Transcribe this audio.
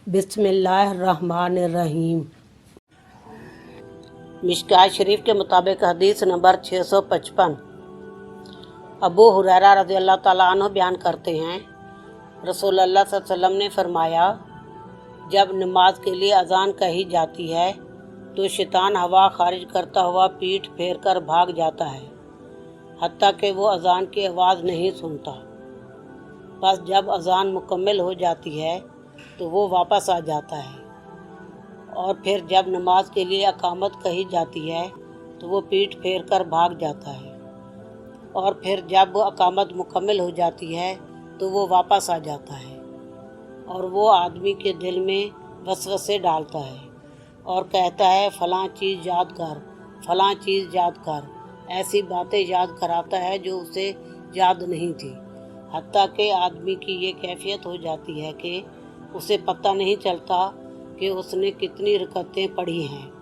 बिस्मिल्लाहिर्रहमानिर्रहीम। मिशकात शरीफ के मुताबिक हदीस नंबर 655। अबू हुरैरा रज़ियल्लाहु ताला अन्हु बयान करते हैं, रसूलुल्लाह सल्लल्लाहु अलैहि वसल्लम ने फरमाया, जब नमाज के लिए अजान कही जाती है तो शैतान हवा खारिज करता हुआ पीठ फेर कर भाग जाता है, हत्ता कि वो अजान की आवाज़ नहीं सुनता। बस जब अजान मुकम्मल हो जाती है तो वो वापस आ जाता है, और फिर जब नमाज के लिए अकामत कही जाती है तो वो पीठ फेर कर भाग जाता है, और फिर जब अकामत मुकम्मल हो जाती है तो वो वापस आ जाता है, और वो आदमी के दिल में वसवसे डालता है और कहता है फ़लाँ चीज़ याद कर, फ़लाँ चीज़ याद कर, ऐसी बातें याद कराता है जो उसे याद नहीं थी, हत्ता कि आदमी की ये कैफियत हो जाती है कि उसे पता नहीं चलता कि उसने कितनी रकअतें पढ़ी हैं।